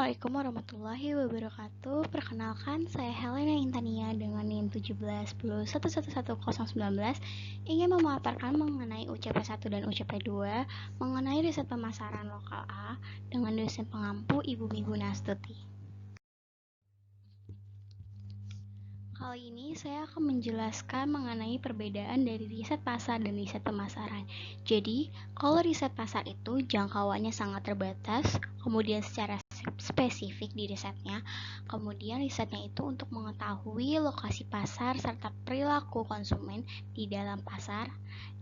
Assalamualaikum warahmatullahi wabarakatuh. Perkenalkan, saya Helena Intania dengan NIM 17 10 11 ingin memaparkan mengenai UCP 1 dan UCP 2 mengenai riset pemasaran lokal A dengan dosen pengampu Ibu Minggu Nastuti. Kali ini saya akan menjelaskan mengenai perbedaan dari riset pasar dan riset pemasaran. Jadi, kalau riset pasar itu jangkauannya sangat terbatas, kemudian secara spesifik di risetnya, kemudian risetnya itu untuk mengetahui lokasi pasar serta perilaku konsumen di dalam pasar,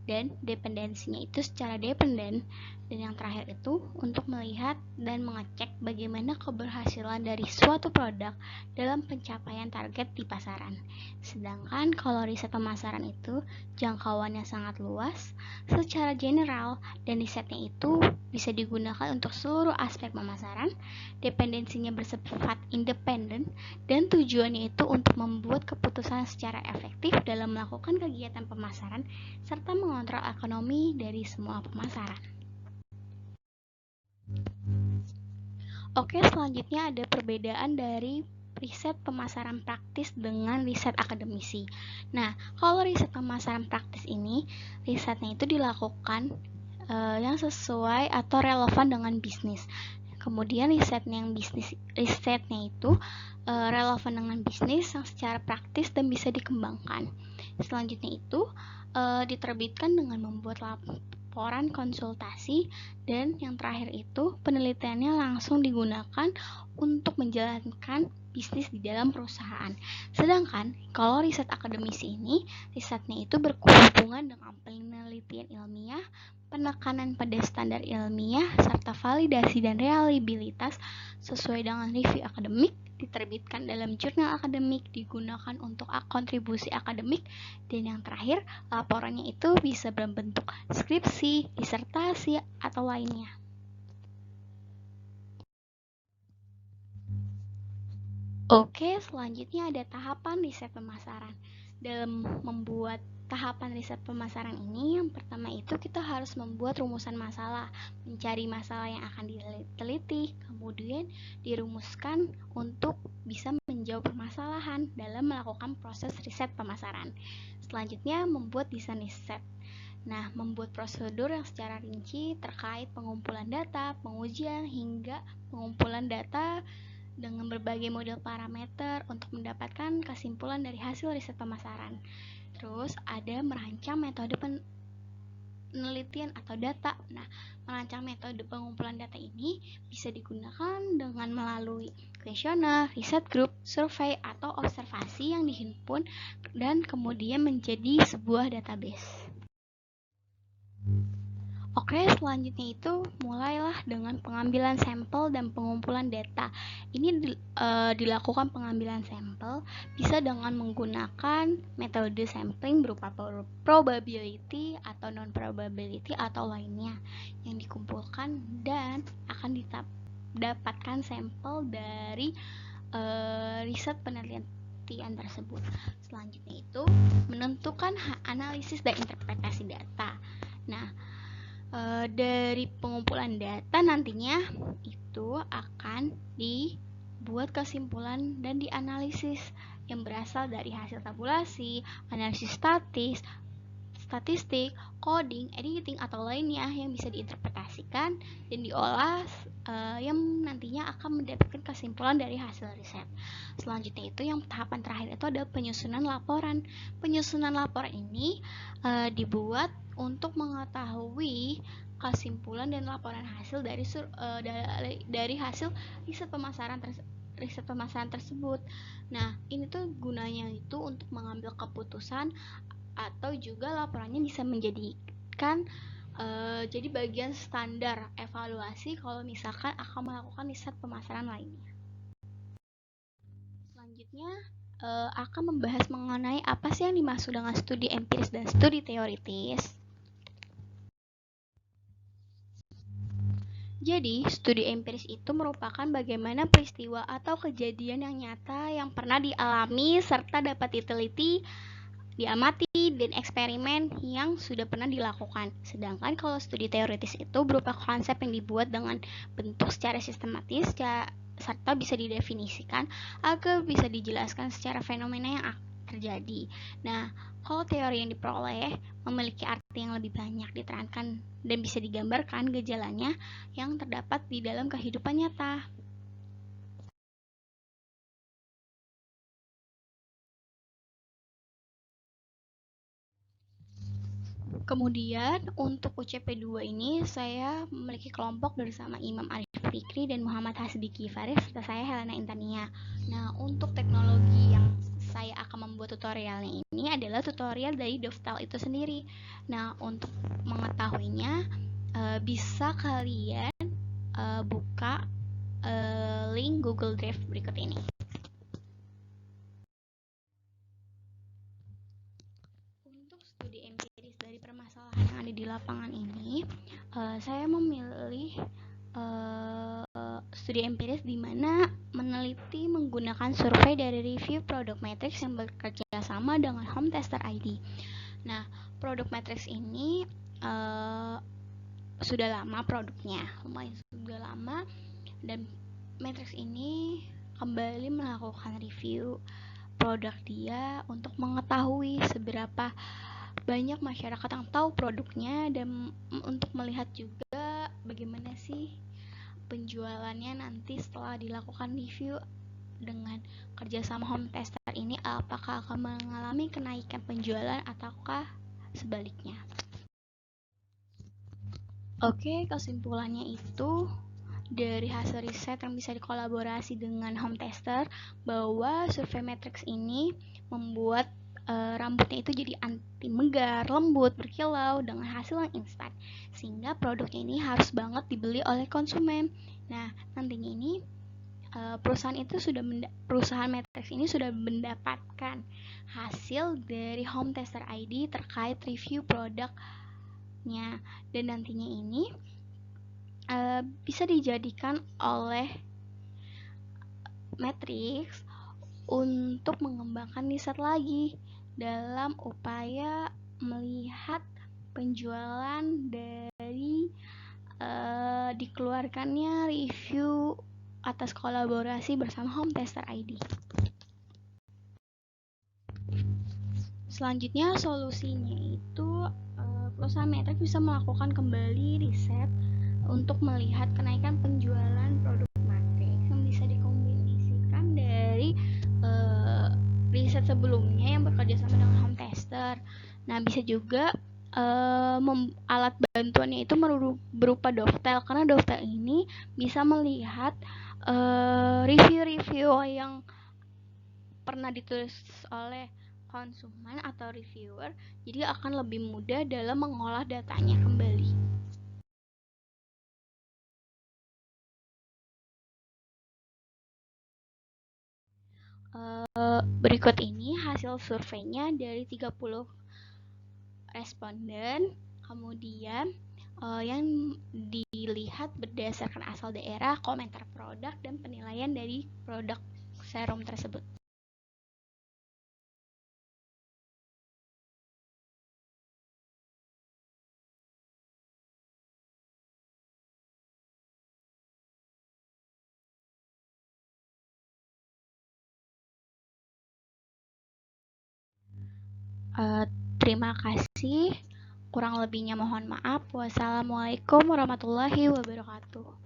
dan dependensinya itu secara dependen, dan yang terakhir itu untuk melihat dan mengecek bagaimana keberhasilan dari suatu produk dalam pencapaian target di pasaran. Sedangkan kalau riset pemasaran itu jangkauannya sangat luas secara general, dan risetnya itu bisa digunakan untuk seluruh aspek pemasaran, dependensinya bersifat independen, dan tujuannya itu untuk membuat keputusan secara efektif dalam melakukan kegiatan pemasaran serta mengontrol ekonomi dari semua pemasaran. Oke, selanjutnya ada perbedaan dari riset pemasaran praktis dengan riset akademisi. Nah, kalau riset pemasaran praktis ini, risetnya itu dilakukan yang sesuai atau relevan dengan bisnis. Kemudian risetnya itu relevan dengan bisnis yang secara praktis dan bisa dikembangkan. Selanjutnya itu diterbitkan dengan membuat laporan konsultasi, dan yang terakhir itu penelitiannya langsung digunakan untuk menjalankan bisnis di dalam perusahaan. Sedangkan kalau riset akademisi ini, risetnya itu berhubungan dengan penelitian ilmiah, penekanan pada standar ilmiah, serta validasi dan reliabilitas sesuai dengan review akademik, diterbitkan dalam jurnal akademik, digunakan untuk kontribusi akademik, dan yang terakhir, laporannya itu bisa berbentuk skripsi, disertasi, atau lainnya. Oke, selanjutnya ada tahapan riset pemasaran. Dalam membuat tahapan riset pemasaran ini, yang pertama itu kita harus membuat rumusan masalah, mencari masalah yang akan diteliti, kemudian dirumuskan untuk bisa menjawab permasalahan dalam melakukan proses riset pemasaran. Selanjutnya, membuat desain riset. Nah, membuat prosedur yang secara rinci terkait pengumpulan data, pengujian, hingga pengumpulan data dengan berbagai model parameter untuk mendapatkan kesimpulan dari hasil riset pemasaran. Terus ada merancang metode penelitian atau data. Nah, merancang metode pengumpulan data ini bisa digunakan dengan melalui kuesioner, riset group, survei, atau observasi yang dihimpun dan kemudian menjadi sebuah database. Oke, selanjutnya itu mulailah dengan pengambilan sampel dan pengumpulan data. Ini dilakukan pengambilan sampel bisa dengan menggunakan metode sampling berupa probability atau non-probability atau lainnya yang dikumpulkan, dan akan didapatkan sampel dari riset penelitian tersebut. Selanjutnya itu menentukan analisis dan interpretasi data. Nah, dari pengumpulan data nantinya itu akan dibuat kesimpulan dan dianalisis yang berasal dari hasil tabulasi, analisis statistik, coding, editing, atau lainnya yang bisa diinterpretasikan dan diolah yang nantinya akan mendapatkan kesimpulan dari hasil riset. Selanjutnya itu yang tahapan terakhir itu ada penyusunan laporan. Penyusunan laporan ini dibuat untuk mengetahui kesimpulan dan laporan hasil dari hasil riset pemasaran tersebut. Nah, ini tuh gunanya itu untuk mengambil keputusan, atau juga laporannya bisa menjadikan jadi bagian standar evaluasi kalau misalkan akan melakukan riset pemasaran lainnya. Selanjutnya akan membahas mengenai apa sih yang dimaksud dengan studi empiris dan studi teoritis. Jadi, studi empiris itu merupakan bagaimana peristiwa atau kejadian yang nyata yang pernah dialami serta dapat diteliti, diamati, dan eksperimen yang sudah pernah dilakukan. Sedangkan kalau studi teoritis itu berupa konsep yang dibuat dengan bentuk secara sistematis serta bisa didefinisikan agar bisa dijelaskan secara fenomena yang terjadi. Nah, kalau teori yang diperoleh memiliki arti yang lebih banyak diterangkan dan bisa digambarkan gejalanya yang terdapat di dalam kehidupan nyata. Kemudian untuk UCP 2 ini saya memiliki kelompok bersama Imam Arif Fikri dan Muhammad Hasbiki Faris serta saya Helena Intania. Nah, untuk teknologi yang saya akan membuat tutorialnya ini adalah tutorial dari Dovetail itu sendiri. Nah, untuk mengetahuinya bisa kalian buka link Google Drive berikut ini. Untuk studi empiris dari permasalahan yang ada di lapangan ini, saya memilih studi empiris di mana meneliti menggunakan survei dari review Product Matrix yang bekerja sama dengan Home Tester ID. Nah, Product Matrix ini sudah lama produknya, lumayan sudah lama, dan Matrix ini kembali melakukan review produk dia untuk mengetahui seberapa banyak masyarakat yang tahu produknya dan untuk melihat juga bagaimana sih penjualannya nanti setelah dilakukan review dengan kerjasama home tester ini, apakah akan mengalami kenaikan penjualan ataukah sebaliknya. Oke, kesimpulannya itu dari hasil riset yang bisa dikolaborasi dengan home tester bahwa survei matrix ini membuat rambutnya itu jadi anti megar, lembut, berkilau dengan hasil yang instan, sehingga produknya ini harus banget dibeli oleh konsumen. Nah, nantinya ini perusahaan matrix ini sudah mendapatkan hasil dari home tester ID terkait review produknya, dan nantinya ini bisa dijadikan oleh Matrix untuk mengembangkan riset lagi dalam upaya melihat penjualan dari dikeluarkannya review atas kolaborasi bersama Home Tester ID. Selanjutnya solusinya itu perusahaan Matrix bisa melakukan kembali riset untuk melihat kenaikan penjualan produk Matrix yang bisa dikombinasikan dari riset sebelumnya yang bekerja sama dengan home tester. Nah, bisa juga alat bantuannya itu berupa Dovetail, karena Dovetail ini bisa melihat review-review yang pernah ditulis oleh konsumen atau reviewer, jadi akan lebih mudah dalam mengolah datanya kembali. Berikut ini hasil surveinya dari 30 responden, kemudian yang dilihat berdasarkan asal daerah, komentar produk, dan penilaian dari produk serum tersebut. Terima kasih. Kurang lebihnya mohon maaf. Wassalamualaikum warahmatullahi wabarakatuh.